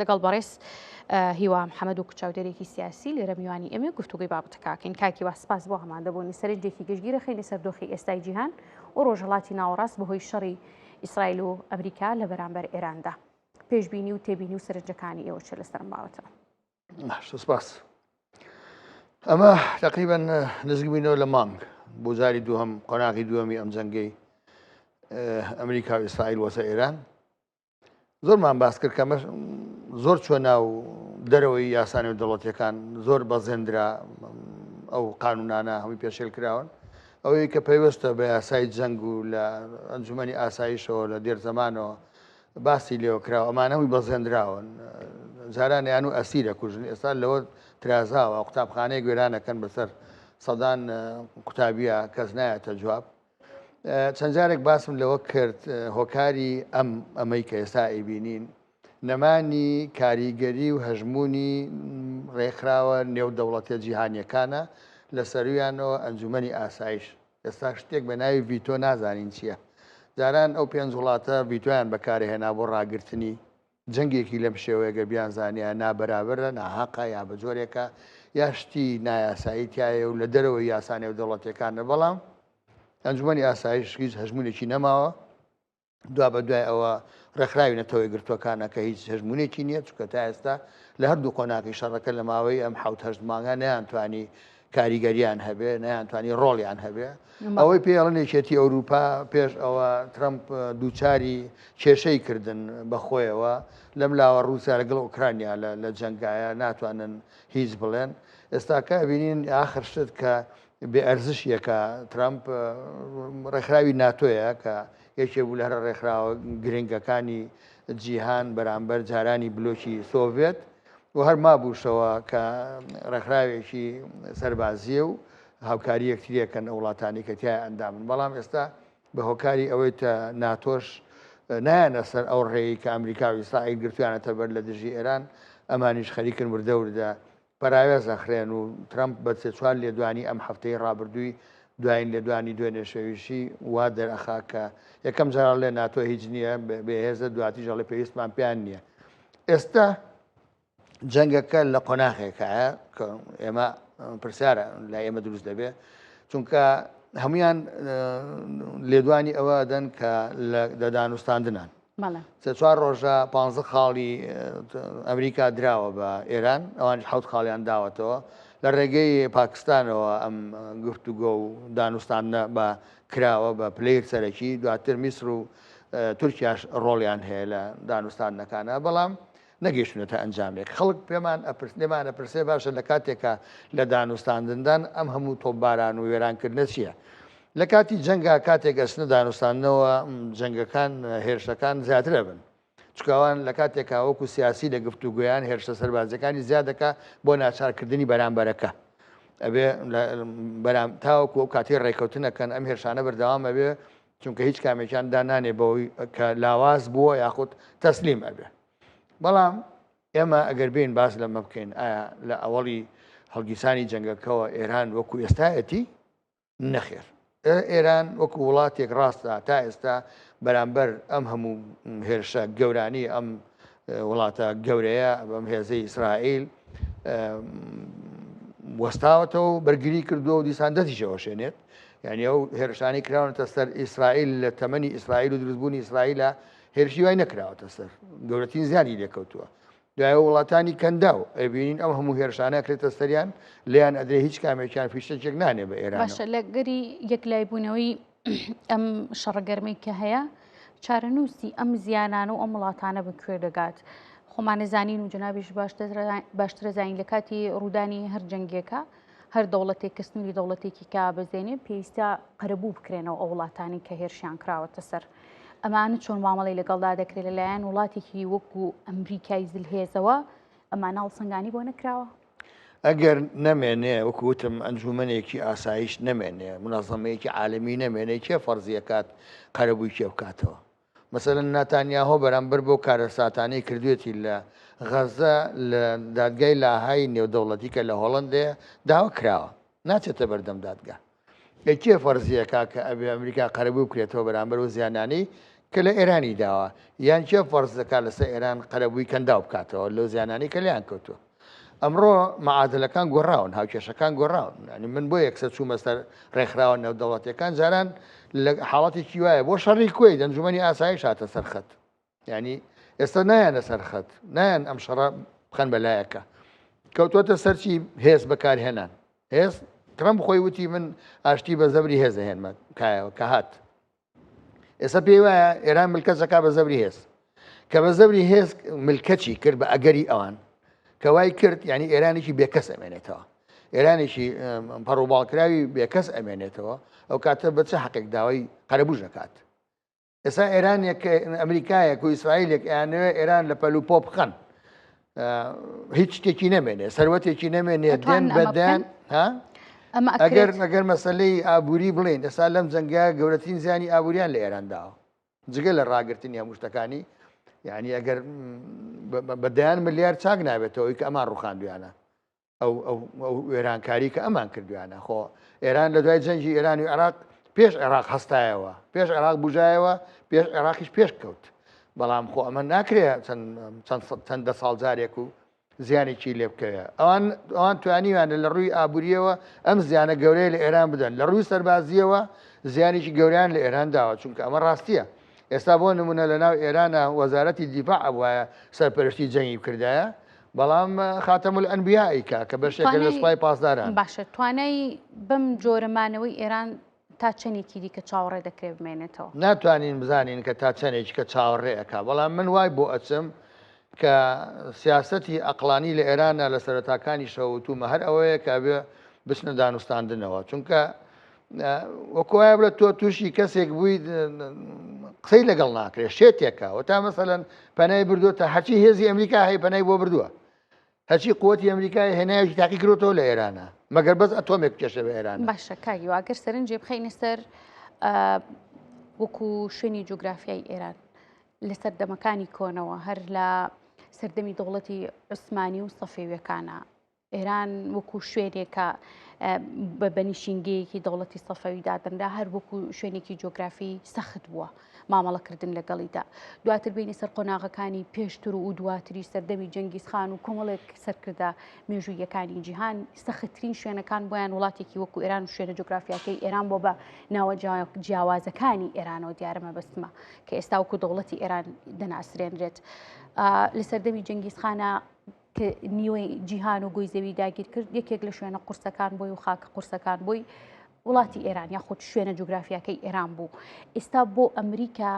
لەگەڵ بەڕێز هیوا محەممەد و کچاودێرێکی سیاسی لێرە میوانی ئێمە گفتوگوی بابەتەکەکەین کاکی وا سپاس بۆ هەمادەبوونی سەرنجێکی گشتگیرە خەینە سەردۆخی ئێستای جیهان و ڕۆژهەڵاتی ناوەڕاست بەهۆی شەڕی ئیسرائیل و ئەمریکا لە بەرامبەر ئێراندا پێشبینی و تێبینی و سەرنجەکانی ئێوە چێ لەسەرم باوەتەوە. سپاس. ئەمە تقریبا نزیکبووینەوە لە مانگ بۆ جاری دووهەم قۆناغی دووەمی ئەم جەنگەی ئەمریکا و ئیسرائیل وەسە ئێران زۆرمان باس کرد کە زۆر چوە ناو دەرەوەی یاسانی و دەوڵەتیەکان زۆر بەزێندرا ئەو قانونانە هەمووی پێشێل کراون ئەوەی کە پێویستە بە یاسای جەنگ و لە ئەنجومەنی ئاسایشەوە لە دێر زەمانەوە باسی لێوە کراوە ئەمان هەمووی بەزێندراون جاران یان و ئەسیرە کوژن ئێستا لەوە ترازاوە قوتابخانەی گوێرانەکەن بەسەر سەدان قوتابیە کەس نایەتە جواب. چەند جارێک باسم لەوە کرد هۆکاری ئەمەی کە ئێستا ئەیبینین نەمانی کاریگەری و هەژمونی ڕێکخراوە نێودەوڵەتە جیهانیەکانە لە سەرویانەوە ئەنجومەنی ئاسایش ئێستا شتێک بە ناوی ڤیتۆ نازانین چییە. جاران ئەو پێنج وڵاتە ڤیتۆیان بەکارهێنا بۆ ڕاگررتنی جەنگێکی لەم شێوەیە گە بیان زانیە نابەرابرە ناهاقا یا بە جۆرێکە یا شتی نایاسایی تایە و لە دەرەوەی یاسانێ و دەوڵەتەکانە بەڵام ئەنجومەنی ئاسایش هیچ هەژمونێکی نەماوە دوا بە دوای ئەوە ڕێکخراوی نەتەوەی گرتوەکانە کە هیچ هەژمونێکی نییە چکە تا ئێستا لە هەردوو قۆناغی شەڕەکە لە ماوەی ئەم حوت هەشت مانگە نەیانتوانی کاریگەریان هەبێ نەیانتوانی ڕۆڵیان هەبێ ئەوەی پێڵەنێکێتی ئەوروپا پێش ئەوە ترەمپ دووچاری کێشەی کردن بەخۆیەوە لەم لاوە ڕووسیا لەگەڵ ئوکرانیا لە جەنگایە ناتوانن هیچ بڵێن ئێستاکە بینین ئاخر شت کە بێ ئەرزشیەکە ترامپ ڕێکخراوی ناتۆیە کە یەکێ بوو لە هەر ڕێکخراوە گرنگەکانی جیهان بەرامبەر جارانی بلۆکی سۆڤێت و هەر مابووشەوە کە ڕێکخراوێکی سەربازیە و هاوکاری یەکتریەکەن وڵاتانی کە تای ئەندامن بەڵام ئێستا بە هۆکاری ئەوەی تە ناتۆش نایەنە سەر ئەو ڕێی کە ئەمریکا و ئیسرائیل گرتویانەتە بەر لە دژی ئێران ئەمانیش خەریکن وردەوردا پەراوێز ئەخرێن و ترامپ بە چوار لێدوانی ئەم هەفتەی ڕابردووی دوایین لێدوانی دوێنێ شەویشی وا دەرەخا کە یەکەم جار لێ ناتۆ هیچ نییە بەهێزە دواتیژە لە پێویستمان پێیان نییە. ئێستا جەنگەکە لە قۆناغێکایە کە ئێمە پرسیارە لای ئێمە دروست دەبێ چونکە هەمویان لێدوانی ئەوە دەن کە لە دانوستاندنان سێ چوار ڕۆژە 15 خاڵی ئەمریکا دراوە بە ئێران ئەوان 7 خاڵیان داوەتەوە لە ڕێگەی پاکستانەوە ئەم گفتوگۆ و دانوستانە بە کراوە بە پلەیر سەرەکی دواتر میسر و تورکیاش ڕۆڵیان هەیە لە دانوستانەکانە بەڵام نەگەیشتونەتە ئەنجامێک خەڵک پێمانە پرسێ باشە لە کاتێکە لە دانوستاندندان ئەم هەموو تۆپباران و وێرانکردنە چییە لە کاتی جەنگا کاتێک ئەچنە دانوستانەوە جەنگەکان هێرشەکان زیاترە بن چکاوان لە کاتێکا وەکو سیاسی لە گفتوگویان هێرشە سەربازەکانی زیادەکە بۆ ناچارکردنی بەرامبەرەکە ئەبێ تاوەکو ئەو کاتی ڕێکەوتنەکەن ئەم هێرشانە بەردەوام ئەبێ چونکە هیچ کامێکیان دانانێ بەوەی کە لاواز بووە یاخود تەسلیم ئەبێ بەڵام ئێمە ئەگەر بین باس لەمە بکەین ئایا لە ئەوەڵی هەڵگیرسانی جەنگەکەەوە ئێران وەکو ئێستایەتی نەخێر ئێران وەکو وڵاتێک ڕاستە تا ئێستا بەرامبەر ئەم هەموو هێرشە گەورانی ئەم وڵاتە گەورەیە بەم هێزەی ئیسرائیل وەستاوەتەوە و بەرگری کردووە و دیسان دەستیشەوە شوێنێت یعنی ئەو هێرشانی کراونەتە سەر ئیسرائیل لە تەمەنی ئیسرائیل و دروستبوونی ئیسرائیلە هێرشی وای نەکراوەتە سەر گەورەترین زیانی لێکەوتووە دوای وڵاتانی کەندا و ئەبینین ئەم هەموو هێرشانە کرێتە سەریان لیان ئەدرێ هیچ کامێکیان پیشتێک نانێ بە ئێران باشە لە گەری یەکلایبوونەوەی ئەم شەڕەگەرمەی کە هەیە چارەنووسی ئەم زیانانە و ئەم وڵاتانە بکوێ دەگات خۆمانەزانین و جنابیش باشترە زانین لە کاتی ڕوودانی هەر جەنگێکە هەر دەوڵەتێک کەسنووری دەوڵەتێکی کا بەزێنێ پێویستە قەرەبوو بکرێنەوە ئەو وڵاتانی کە هێرشیان کراوەتە سەر ئەمانە چۆن مامەڵی لەگەڵدا دەکرێت لەلایەن وڵاتێکی وەکو ئەمریکای زلهێزەوە ئەمانە هەڵسەنگانی بۆ نەکراوە ئەگەر نەمێنێ وەکوتم ئەنجومەنێکی ئاسایش نەمێنێ منەظەمەیەکی عالەمی نەمێنێ کێ فەرزیەکات قەرەبووی کێ بکاتەوە مەسەلەن ناتانیاهۆ بەرامبەر بۆ کارە ساتانەی کردوێتی لە غەزە لە دادگای لاهای نێودەوڵەتی کە لە هۆڵندەیە داوا کراوە ناچێتە بەردەم دادگا کێ فەرزیەکە کە ئەبێ ئەمریکا قەرەبوو بکرێتەوە بەرامبەر و زیانانی کە لە ئێرانی داوە یان چێ فەرز دەکات لەسەر ئێران قەرەبووی کەنداو بکاتەوە لەو زیانانی کە لیان کەوتووە. ئەمڕۆ معادلەکان گۆڕاون هاوکێشەکان گۆڕاون ینی من بۆ یەکسەر چوومە سەر ڕێکخراوە نێودەوڵەتیەکان جاران لە حاڵەتێکی وایە بۆ شەڕی کوێی دەنجومەنی ئاسایش هاتە سەرخەت ینی ئێستا نایانە سەرخەت نایەن ئەم شەڕە بخەن بەلایەکە کەوتوەتە سەرچی هێز بەکارهێنان هێز ترەمپ خۆی وتی من ئاشتی بە زەبری هێز هێنمە کایەوە کە هات ئێستا پێی وایە ئێران ملکەچەکە بە زەبری هێز کە بە زەبری هێز ملکەچی کرد بە ئەگەری ئەوان کەوای کرد ینی ئێرانێکی بێکەس ئەمێنێتەوە ئێرانێکی پەڕووباڵکراوی بێکەس ئەمێنێتەوە ئەو کاتە بە چه حەقێک داوای قەرەبوو دەکات ئێستا ئێرانێک ئەمریکایەک و ئیسرائیلێک ئەیانەوێ ئێران لە پەلو پۆ بخەن هیچ شتێکی نەمێنێ سەروەتێکی نەمێنێ دێن بەدەن ئەگەر مەسلەی ئابووری بڵێن ئێستا لەم جەنگە گەورەترین زیانی ئابووریان لە ئێران داوە جگە لە ڕاگررتنی هەموو شتەکانی یعنی ئەگەر بەدەیان ملیار چاک نابێتەوەی کە ئەمان ڕوخاندویانە ئەو وێرانکاری کە ئەمان کردویانە خۆ ئێران لە دوای جەنگی ئێران و عێراق پێش عێراق هەستایەوە پێش عێراق بژایەوە پێش عێراقیش پێش کەوت بەڵام خۆ ئەمە ناکرێت چەندە ساڵ جارێک و زیانێکی لێ بکەوێت ئەوان توانیوانە لە ڕووی ئابوووریەوە ئەم زیانە گەورەی لە ئێران بدەن لە ڕووی سەربازیەوە زیانێکی گەوریان لە ئێران داوە چونکە ئەمە ڕاستیە ئێستا بۆ نمونە لە ناو ئێرانە وەزارەتی دیفاع ئەوایە سەرپەرشتی جەنگی کردایە بەڵام خاتەم ئەنبیائیکە کە بەشێکە لە سوپای پاسداران باشە توانای بم جۆرەمانەوەی ئێران تا چەندێکی دیکە چاوەڕێ دەکرێت بمێنێتەوە ناتوانین بزانین کە تا چەندێک کە چاوەڕێەکە بەڵام من وای بۆ ئەچم کە سیاسەتی ئەقلانی لە ئێرانە لە سەرەتاکانی شەوتومە هەر ئەوەیە کە بێ بچنە دانوستاندنەوە چونکە وەکوایە بڵێت تۆ تووشی کەسێک بووی قسەی لەگەڵ ناکرێت شێتێکە و تا مەسەلەن پەنای بردووە تا هەرچی هێزی ئەمریکا هەیە پەنای بۆ بردووە هەرچی قوتی ئەمریکای هێنایەکی تاقی کرۆتەوە لە ئێرانە مەگەر بەس ئەتۆمێک کێشە بە ئێران باشە کاگی واگەر سەرنجێ بخەینە سەر وەکو شوێنی جوگرافیای ئێران لە سەردەمەکانی کۆنەوە هەر لە سەردەمی دەوڵەتی عوسمانی و سەفەویەکانە ئێران وەکو شوێنێکە بە بەنیشینگەیەکی دەوڵەتی سەفەویدا دەندا هەر وەکو شوێنێکی جۆگرافی سەخت بووە مامەڵەکردن لەگەڵیدا دواتر بینی سەر قۆناغەکانی پێشتر و دواتری سەردەمی جەنگیزخان و کۆمەڵێک سەرکردا مێژوویەکانی جیهان سەختترین شوێنەکان بۆیان وڵاتێکی وەکو ئێران و شوێنە جۆگرافیاکەی ئێران بۆ بە ناوە جیاوازەکانی ئێرانەوە دیارەمە بەستمە کە ئێستا وەکو دەوڵەتی ئێران دەناسرێنرێت لە سەردەمی جەنگیزخانە کە نیوەی جیهان و گۆی زەوی داگیر کرد یەکێک لە شوێنە قورسەکان بۆی و خاکە قورسەکان بۆی وڵاتی ئێران یاخود شوێنە جوگرافیاکەی ئێران بوو ئێستا بۆ ئەمریکا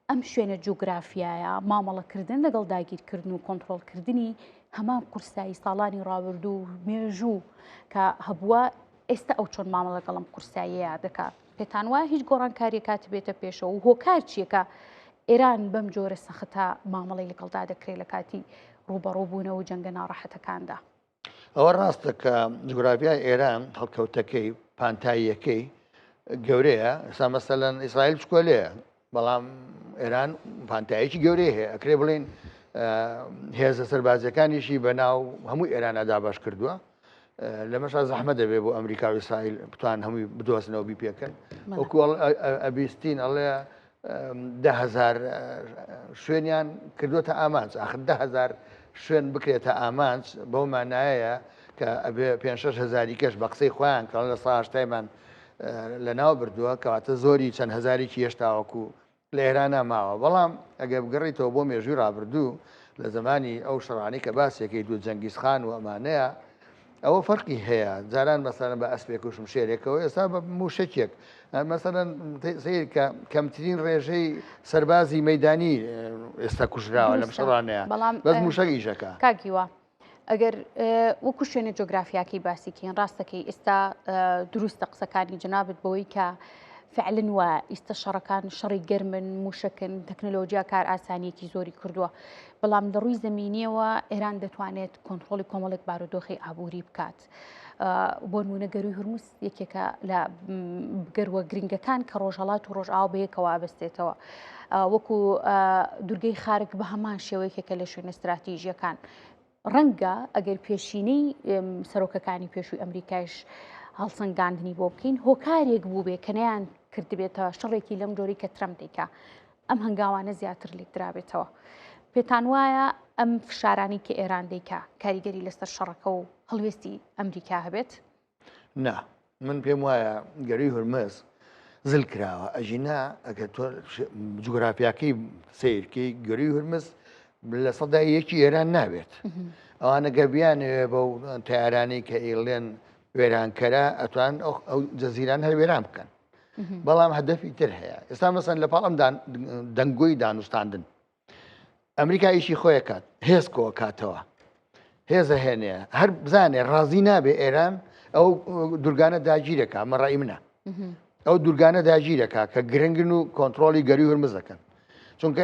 ئەم شوێنە جوگرافیایە مامەڵەکردن لەگەڵ داگیرکردن و کۆنتترۆلکردنی هەمان قورسایی ساڵانی ڕابردوو و مێژوو کە هەبووە ئێستا ئەو چۆن مامەڵە لەگەڵم قورساییە دەکات پێتان وایە هیچ گۆڕانکاریە کات بێتە پێشەوە و هۆکار چیەکە ئێران بەم جۆرە سەختە مامەڵی لەگەڵدا دەکرێت لە کاتی ڕوبەڕووبوونەوە و جەنگە ناڕەحەتەکاندا ئەوە ڕاستە کە جوگرافیای ئێران هەڵکەوتەکەی پانتاییەکەی گەورەیە ئێستا مەسەلەن ئیسرائیل بچکۆلەیە بەڵام ئێران پانتاییەکی گەورەی هەیە ئەکرێ بڵێن هێزە سەربازیەکانیشی بەناو هەموو ئێرانە دابش کردووە لەمەش زەحمە دەبێت بۆ ئەمریکا و ئیسرائیل بتوان هەمووی بدۆزنەوە بیپێکەن وەکو ئەبیستین ئەڵێ 10,000 شوێنیان کردوتە ئامانج آخر 10,000 شوێن بکرێتە ئامانج بەو مانایەیە کە ئەبێ 5,000 کەش بە قسەی خۆیان کە لە ساهشتایمان لە ناو بردووە کەواتە زۆری چەند هەزارێکی هێشتاوەکو لە ئێرانە ماوە بەڵام ئەگە بگەڕیتەوە بۆ مێژووی ڕابردوو لە زمانی ئەو شەڕانەی کە باسێکی دوو جەنگیزخان و ئەمانەیە ئەوە فەرقی هەیە جاران مەسەلەن بە ئەسپێک و شمشێرێکەوە ئێستا بە موشکێک مەسەلەن سیر کە کەمترین ڕێژەی سەربازی مەیدانی ئێستا کوژراوە لەم شەڕانەیە بەس موشک ئیشەکە کاگیوە ئەگەر وەکو شوێنە جۆگرافیاکەی باسیکەین ڕاستەکەی ئێستا دروستە قسەکانی جنابەت بەوەی کە فعلن وە ئێستا شەڕەکان شەڕی گەرمن موشکن تەکنۆلۆژیا کار ئاسانیەکی زۆری کردووە بەڵام لە ڕووی زەمینیەوە ئێران دەتوانێت کۆنتترۆلی کۆمەڵێک بارودۆخی ئابووری بکات بۆ نمونە گەروی هورموز یەکێکە لە گەروە گرنگەکان کە ڕۆژهەڵات و ڕۆژئاو بەیەکەوە ئابەستێتەوە وەکو دوورگەی خارک بە هەمان شێوەیەکێکە لە شوێنە استراتیژیەکان ڕەنگە ئەگەر پێشینەی سەرۆکەکانی پێشووی ئەمریکایش هەڵسەنگاندنی بۆ بکەین هۆکارێک بوو بێ کە نەیان کردبێتەوە شەڕێکی لەم جۆری کە ترەمپ دەیکا ئەم هەنگاوانە زیاتر لێک درابێتەوە پێتان وایە ئەم فشارانی کە ئێران دەیکا کاریگەری لەسەر شەڕەکە و هەڵوێستی ئەمریکا هەبێت؟ نا من پێم وایە گەری هورمز زل کراوە ئەژینا ئەگەر تۆ جوگرافیاکەی سیرکەی گەری هورمز لە سەدای یەکی ئێران نابێت ئەوانە گەبیانەوێ بەو تیارانەی کە ئێڵێن وێرانکەرە ئەتوان ئەو جەزیران هەر وێران بکەن بەڵام هەدەفی تر هەیە ئێستا مەسەن لە پاڵ ئەم دەنگۆی دانوستاندن ئەمریکا ئیشی خۆیە کات هێزکۆ کاتەوە هێزە هێنەیە هەر بزانێ ڕازی نابێ ئێران ئەو دورگانە داگیرەکە مەڕای منە ئەو دورگانە داگیرەکە کە گرنگن و کۆنتترۆلی گەری هورمز دەکەن چونکە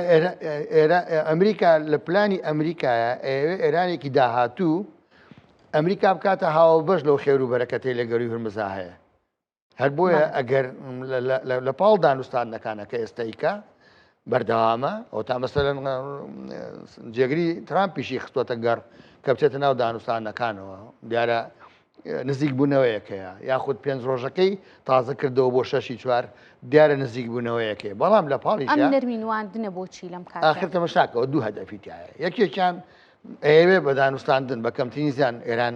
ئەمریکا لە پلانی ئەمریکایە ئێوێ ئێرانێکی داهاتوو ئەمریکا بکاتە هاو بەش لەو خێر و بەرەکەتی لە گەری هورمزا هەیە هەر بۆیە ئەگەر لە پاڵ دانوستانەکانە کە ئێستایکە بەردەوامە ئەو تا مەسەلەن جێگری ترامپیشی خستۆتە گەڕ کە بچێتە ناو دانوستانەکانەوە دیارە نزیک بوونەوەیەکەیە یاخود 5 ڕۆژەکەی تازە کردەوە بۆ 6/4 دیارە نزیک بوونەوەیەکێ بەڵام لە پاڵیش ئەم نەرمینواندنە بۆچی لەم کات ئاخر تەمەشاکەوە دوو هەدەفی تایە یەکێکیان ئەوێ بە دانوستاندن بە کەمترین زیان ئێران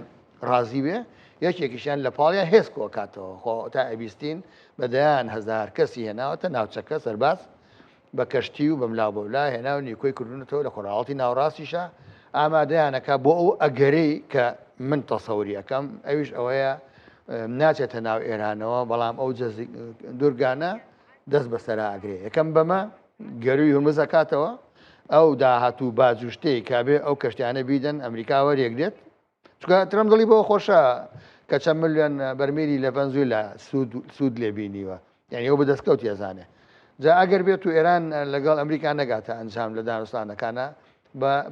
ڕازی بێ یەکێکیشیان لە پاڵیان هێز کۆکاتەوە خۆ تا ئەبیستین بەدەیان هەزار کەسی هێناوەتە ناوچەکە سەرباز بە کەشتی و بەملاو بەولا هێنا و نیکۆی کردونەوە لە خۆراڵاتی ناوڕاستیشە ئامادەیانەکە بۆ ئەو ئەگەرەی کە من تەسەوری ئەەکەم ئەویش ئەوەیە ناچێتە ناو ئێرانەوە بەڵام ئەو دورگانە دەست بەسەرا ئەگرێ یەکەم بەمە گەروی هورمز ئەکاتەوە ئەو داهاتوو باجوشتەی کابێ ئەو کەشتیانە بیدەن ئەمریکا وەرێک دێت چکە ترەم دڵی بەوە خۆشە کە چەند ملیۆن بەرمیلی لە بەنزوی لە سوود لێبینیوە یعنی ئەو بەدەستکەوت ێزانێ جا ئەگەر بێت و ئێران لەگەڵ ئەمریکا نەگاتە ئەنجام لە دانوستانەکانە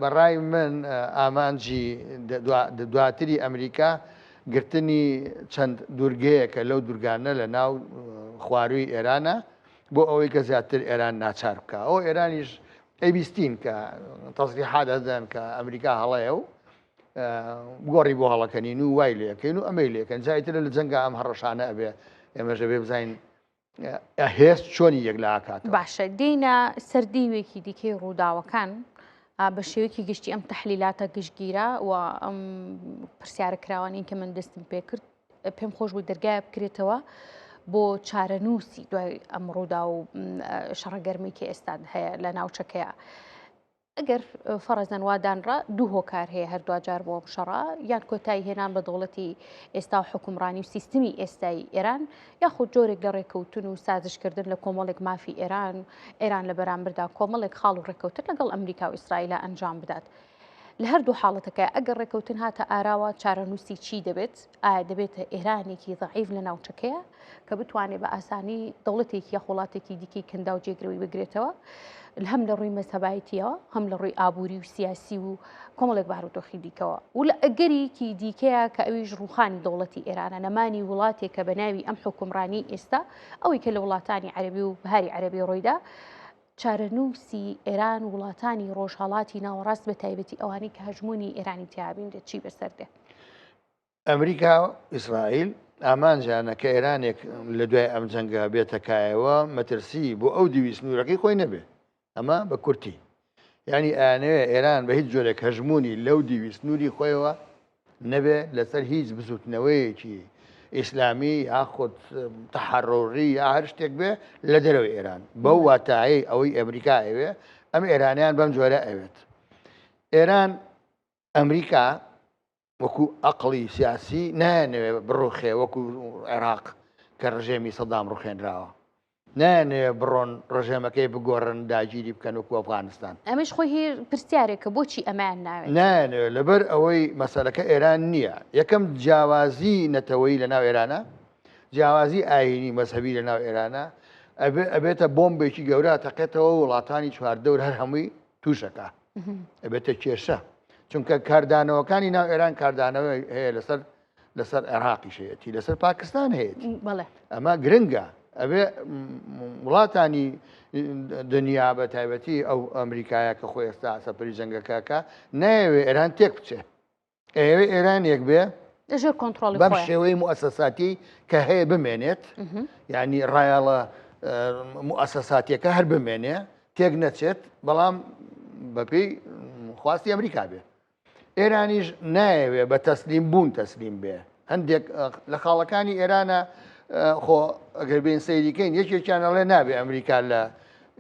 بەڕای من ئامانجی دواتری ئەمریکا گرتنی چەند دوورگەیەکە لەو دوورگانە لە ناو خواروی ئێرانە بۆ ئەوەی کە زیاتر ئێران ناچار بکە ئەو ئێرانیش ئەیبیستین کە تەسریحات دەدەن کە ئەمریکا هەڵەیە و گۆڕی بۆ هەڵەکەنین و وای لەکەین و ئەمەی لەکەن جایتر لە جەنگە ئەم هەڕەشانە ئەبێ ئێمەژە بێ بزین هێست چۆنی یەک لە ئاکات باشە دێنە سەردیوێکی دیکەی ڕووداوەکان بە شێوەیەکی گشتی ئەم تەحلیلاتە گشتگیرە و ئەم پرسیارە کراوانین کە من دەستم پێ کرد پێم خۆش بوو دەرگایە بکرێتەوە بۆ چارەنووسی دوای ئەم ڕوودا و شەڕەگەرمێکی ئێستا هەیە لە ناوچەکەیە ئەگەر فەرەزەن وادانڕە دوو هۆکار هەیە هەردووا جار بۆ شەڕە یان کۆتایی هێنان بە دەوڵەتی ئێستا و حکومڕانی و سیستمی ئێستایی ئێران یاخود جۆرێک لە ڕێکەوتن و سازشکردن لە کۆمەڵێک مافی ئێران لە بەرامبردا کۆمەڵێک خاڵ و ڕێکەوتن لەگەڵ ئەمریکا و ئیسرائیل ئەنجام بدات لە هەردوو حاڵەتەکە ئەگەر ڕێکەوتن هاتە ئاراوە چارەنووسی چی دەبێت ئایا دەبێتە ئێرانێکی ضعیف لە ناوچەکەیە کە بتوانێت بە ئاسانی دەوڵەتێکی یا وڵاتێکی دیکەی کندا و جێگرەوەی بگرێتەوە هەم لە ڕووی مەسەبایەتیەوە هەم لە ڕووی ئابووری و سیاسی و کۆمەڵێک بارودۆخی دیکەوە و لە ئەگەریکی دیکەیە کە ئەویش ڕوخانی دەوڵەتی ئێرانە نەمانی وڵاتێک کە بە ناوی ئەم حکومڕانی ئێستا ئەوەی کە لە وڵاتانی عەرەبی و بەهاری عەرەبی ڕۆیدا چارەنووسی ئێران وڵاتانی ڕۆژهەڵاتی ناوەڕاست بە تایبەتی ئەوانەی کە هەژمونی ئێرانی تیابین دێت چی بەسەردێ ئەمریکا ئیسرائیل ئامانجانە کە ئێرانێک لە دوای ئەم جەنگە بێتەکایەوە مەترسی بۆ ئەو دیوی سنوورەکەی خۆی نەبێ ئەمە بە کورتی ینی ئەیانەوێ ئێران بە هیچ جۆرێک هەژمونی لەو دیوی سنووری خۆیەوە نەبێ لەسەر هیچ بزوتنەوەیەکی ئیسلامی یاخود تەحەڕۆڕی یا هەر شتێک بێ لە دەرەوەی ئێران بەو واتایی ئەوەی ئەمریکا ئەوێ ئەم ئێرانیان بەم جۆرە ئەوێت ئێران ئەمریکا وەکو ئەقڵی سیاسی نایانەوێ بڕۆخێ وەکو عێراق کە ڕژێمی سەدام ڕوخێنراوە نایانەوێ بڕۆن ڕژێمەکەی بگۆڕن داگیری بکەن وەکو ئەفغانستان ئەمەش خۆی هیر پرسیارێکە بۆچی ئەمان ناوێت نایانەوە لەبەر ئەوەی مەسەلەکە ئێران نییە یەکەم جیاوازی نەتەوەی لە ناو ئێرانە جیاوازی ئاینی مەسەبی لە ناو ئێرانە ئەبێتە بۆمبێکی گەورە تەقێتەوە وڵاتانی چواردەور هەر هەمووی تووشەکە ئەبێتە کێشە چونکە کاردانەوەکانی ناو ئێران کاردانەوە هەیە لەسەر عێراقی شەیەتی لەسەر پاکستان هەیەی ئەمە گرنگە ئەبێ وڵاتانی دنیا بە تایبەتی ئەو ئەمریکایە کە خۆی ئێستا سەپەری جەنگەکەکە نایەوێ ئێران تێک بچێ ئەوێ ئێرانێک بێ ژێر کۆنتڕۆڵی بەم شێوەی موسەساتی کە هەیە بمێنێت یعنی ڕایەڵە مؤسساتێکە هەر بمێنێ تێک نەچێت بەڵام بەپێی خواستی ئەمریکا بێ ئێرانیش نایەوێ بە تەسلیم بوون تەسلیم بێ هەندێک لە خاڵەکانی ئێرانە خۆ ئەگەر بین سەیریکەین یەکێکیانەڵێ نابێ ئەمریکا لە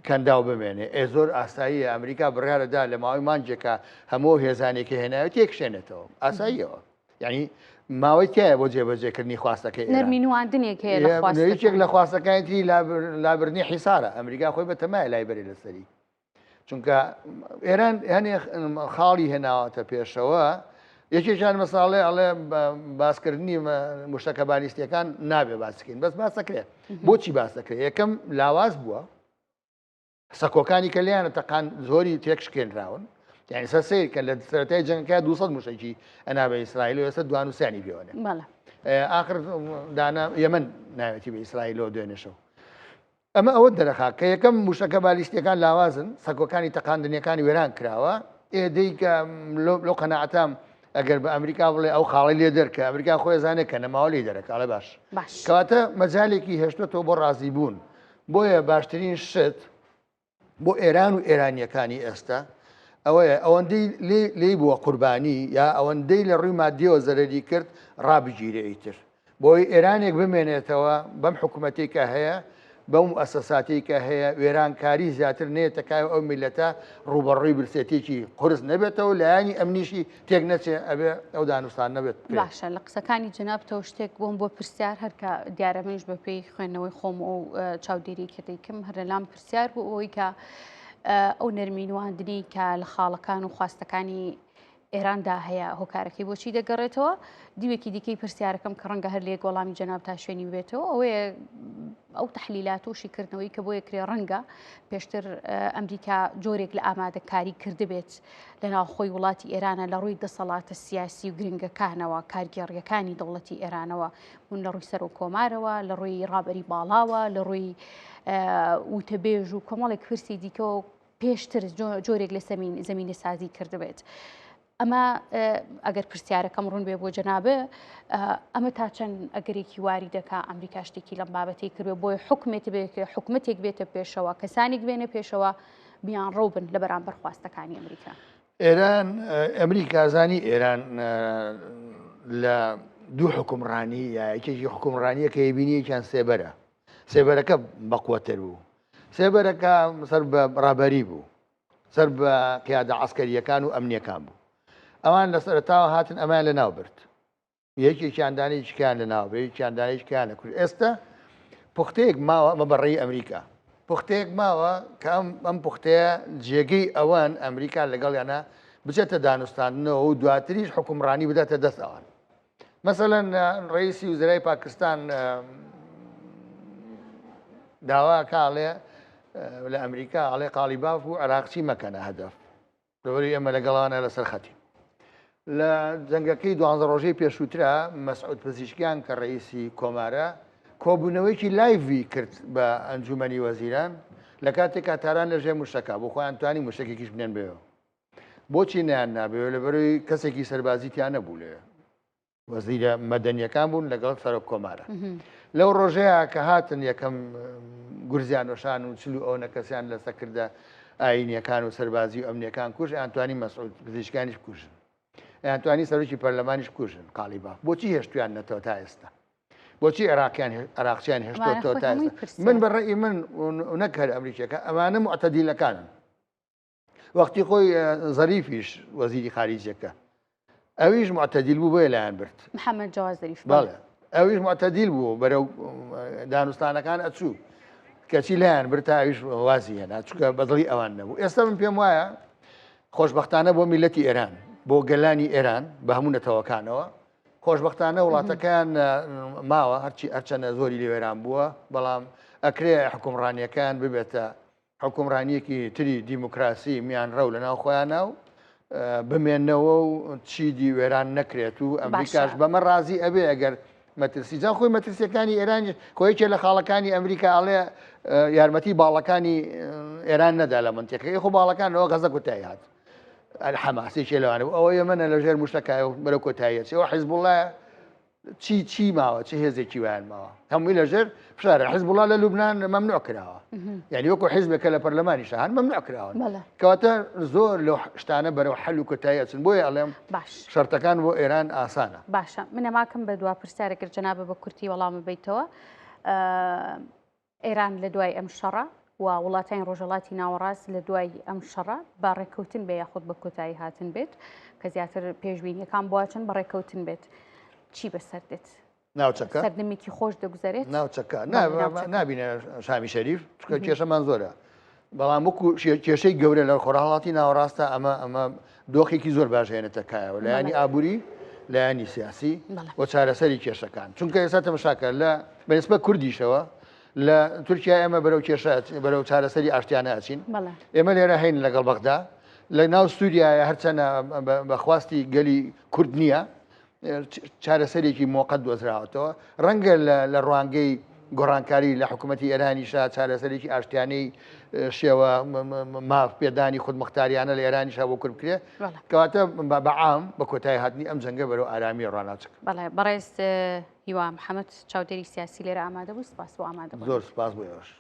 کەنداو بمێنێ زۆر ئاساییە ئەمریکا بڕیارەدا لە ماوەی مانجێکە هەموو هێزانێکی هێناوێت تێکشێنێتەوە ئاساییەوە یعنی ماوەی تایە بۆ جێبەجێکردنی خواستەکەی نەرمینواندنێک هەیە یەکێک لە خواستەکانی لابردنی حیسارە ئەمریکا خۆی بەتەمای لای بەری لەسەری چونکە ئێران هەنێ خاڵی هێناوەتە پێشەوە یەکێکیان مەساڵێ ئەڵێ باسکردنی مشتەکە بالیستیەکان نابێ باسکەین بەس باسەکرێت بۆچی باسەکرێت یەکەم لاواز بووە سەکۆکانی کە لیانە تەقان زۆری تێکشکێنراون یعنی سەر سیر کە لە سەرەتای جەنگەکە 200 مشتێکی ئەنابە ئیسرائیل و ئێستا دوانوسیانی پێوەنێ ئاخر دانا یەمەن ناوێتی بە ئیسرائیلەوە دوێنێشەوە ئەمە ئەوە دەرەخا کە یەکەم مشتەکە بالیستیەکان لاوازن سەکۆکانی تەقاندنیەکانی وێران کراوە ئێدەی کە لەو قەنەعەتام ئەگەر بە ئەمریکا بڵێ ئەو خاڵی لێ دەرکە ئەمریکا خۆی زانێت کە نەماوە لێ دەرەکاڵە باش کەواتە مەجالێکی هێشتێتەوە بۆ ڕازی بوون بۆیە باشترین شت بۆ ئێران و ئێرانیەکانی ئێستا ئەوەیە ئەوەندەی لێی بووە قوربانی یا ئەوەندەی لە ڕووی مادیەوە زەرەری کرد ڕابگیرە ئیتر بۆی ئێرانێک بمێنێتەوە بەم حکوومەتێکە هەیە بەم ئەسەساتێکە هەیە وێرانکاری زیاتر نێتەکای ئەو میلەتە ڕوبەڕووی برسێتێکی قرس نەبێتەوە لایانی ئەمنیشی تێک نەچێ ئەبێ ئەو دانوستان نەبێت باشە لە قسەکانی جنابتەوە شتێک بۆم بۆ پرسیار هەرکە دیارە منش بەپێی خوێندنەوەی خۆم و چاودێری کردێکم هەر لەلام پرسیار بوو ئەوەی کە ئەو نەرمینواندنی کە لە خاڵەکان و خواستەکانی ئێراندا هەیە هۆکارەکەی بۆچی دەگەڕێتەوە دیوێکی دیکەی پرسیارەکەم کە ڕەنگە هەر لێ گۆڵامی جەناب تا شوێنی بێتەوە ئەوەیە ئەو تەحلیلات و شیکردنەوەی کە بۆ یەکرێ ڕەنگە پێشتر ئەمریکا جۆرێک لە ئامادەکاری کردبێت لە ناوخۆی وڵاتی ئێرانە لە ڕووی دەسەڵاتە سیاسی و گرنگەکانەوە کارگێڕیەکانی دەوڵەتی ئێرانەوە بوون لە ڕووی سەر و کۆمارەوە لە ڕووی ڕابەری باڵاوە لە ڕووی وتەبێژ و کۆمەڵێک پرسی دیکەەوە پێشتر جۆرێک لە زەمینی سازی کردبێت. ئەمە ئەگەر پرسیارەکەم ڕوون بێ بۆ جەنابێ ئەمە تا چەند ئەگەرێکی واری دەکا ئەمریکا شتێکی لەم بابەتی کردێ بۆی حکومەتێک بێتە پێشەوە کەسانێک بێنە پێشەوە بیان ڕەو بن لە بەرامبەر خواستەکانی ئەمریکا. ئێران ئەمریکا زانی ئێران لە دوو حکومڕانی یا یەکێکی حکومڕانیە کە یبینیەکیان سێبەرە سێبەرەکە بەقوەتر بوو سێبەرەکە سەر بە ڕابەری بوو سەر بە قیادە عەسکەریەکان و ئەمنیەکان بوو ئەوان لە سەرەتاوە هاتن ئەمان لە ناو برد یەکێکیاندانێکیان لە ناو یەکیاندانێکیان لە کورد ئێستا پوختەیەک ماوە ئەمە بەڕێی ئەمریکا پوختەیەک ماوە کە ئەم پوختەیە جێگەی ئەوان ئەمریکا لەگەڵیانە بچێتە دانوستاندنەوە و دواتریش حکومڕانی بداتە دەست ئەوان مەسەلەن ڕئیسی وزرای پاکستان داوا کاڵێ لە ئەمریکا ئەڵێ قالیباف و عراقچی مەکەنە هەدەف لەوەری ئەمە لەگەڵانە لەسەر خەتی لە جەنگەکەی 12 ڕۆژەی پێشووترا مەسعود پزیشکیان کە ڕئیسی کۆمارە کۆبوونەوەیکی لایڤی کرد بە ئەنجومەنی وەزیران لە کاتێک کاتاران لەژێ موشتەکە بۆ خۆیان توانی موشتێکێکیش بنێن بێەوە بۆچی نیان نابێت لەبەرەوەی کەسێکی سەربازیتیان نەبوو لێ وەزیرە مەدەنیەکان بوون لەگەڵ سەرۆک کۆمارە لەو ڕۆژەیە کە هاتن یەکەم گورزیان وەشان و چلو ئەو نەکەسیان لەسەر کردە ئاینیەکان و سەربازی و ئەمنیەکان کوژ ئەتوانی مەسعود پزیشکانیش کوژن ئەتوانی سەرۆکی پەرلەمانیش کوژن قالیباف بۆچی هێشتویان نەتەوە تا ئێستا بۆچی عراقچیان هێشتۆ تا ئێستا من بەڕێی من نەکەر ئەمریکیەکە ئەمانە معتەدیلەکانن وەختی خۆی زەریفیش وەزیری خارجیەکە ئەویش معتەدیل بوو بۆیە لایەن برد محەممەد جاواز زەریف بەڵێ ئەویش معتەدیل بوو بەرەو دانوستانەکان ئەچوو کەچی لایەن برد تا ئەویش وازی هێنا چونکە بەدڵی ئەوان نەبوو ئێستا من پێم وایە خۆشبەختانە بۆ میلەتی ئێران بۆ گەلانی ئێران بە هەموو نەتەوەکانەوە خۆشبەختانە وڵاتەکان ماوە هەرچەنە زۆری لێوێران بووە بەڵام ئەکرێ حکومڕانیەکان ببێتە حکومڕانیەکی تری دیموکراسی میان ڕەو لە ناو خۆیانە و بمێنەوە و چیدی وێران نەکرێت و ئەمریکاش بەمە ڕازی ئەبێ ئەگەر مەترسی جان خۆی مەترسیەکانی ئێرانی خۆیەکێ لە خاڵەکانی ئەمریکا ئەڵێ یارمەتی باڵەکانی ئێران نەدا لە منتیقەکەی خۆ باڵەکانەوە غەزە کۆتایی هات حەماسێکی لەوانە ئەوە یەمەنە لەژێر موشتەکە بەرە کۆتاییەوە حیزب الله چی ماوە چه هێزێکی وایان ماوە هەمووی لەژێر فشارە حزب وڵا لە لوبناان مەمنوع کراوە یعنی وەکو حیزبێکە لە پەرلەمانی شەهان مەمنوع کراوە کەواتە زۆر لەو شتانە بەرەو حەل و کۆتایی ئەچن بۆیە ئەڵێم باش شەرتەکان بۆ ئێران ئاسانە باشە منە ماکەم بە دوا پرسیارێکرد جەنابە بە کورتی وەڵامە بیتەوە ئێران لە دوای ئەم شەڕە و وڵاتانی ڕۆژهەڵاتی ناوەڕاست لە دوای ئەم شەڕە بە ڕێککەوتن بێ یاخود بە کۆتایی هاتن بێت کە زیاتر پێشبینیەکان بواچن بە ڕێککەوتن بێت چی بەسەر دێت ناوچەکە سەردەمێکی خۆش دەگوزارێت ناوچەکە نابینە شامی شەریف چکە کێشەمان زۆرە بەڵام وەکو کێشەی گەورە لە خۆراهڵاتی ناوەڕاستە ئەمە دۆخێکی زۆر باش هێنێتەکایەوە لە ینی ئابووری لە ینی سیاسی بۆ چارەسەری کێشەکان چونکە ئێستا تەماشاکە لە بەنسبە کوردیشەوە لە تورکیا ئێمە بەرەو کێشە بەرەو چارەسەری ئاشتیانە ئەچین ئێمە لێرە هەین لەگەڵ بەغدا لە ناو سووریایە هەرچەنە بەخواستی گەلی کورد نییە چارەسەرێکی مۆقەت دۆزراوەتەوە ڕەنگە لە ڕوانگەی گۆڕانکاری لە حکوومەتتی ئێرانیشا چارەسەرێکی ئاشتیانەی شێوە ماف پێدانی خودمختاریانە لە ئێرانیشا بۆ کورد بکرێ کەواتە بەعام بە کۆتایی هاتنی ئەم جەنگە بەرەو ئارامی ڕۆناچک بەڵێ بەڕێز هیوا محەممەد چاودێری سیاسی لێرە ئامادە بوو سپاس بۆ ئامادە زۆر سپاس بۆ ئێوەش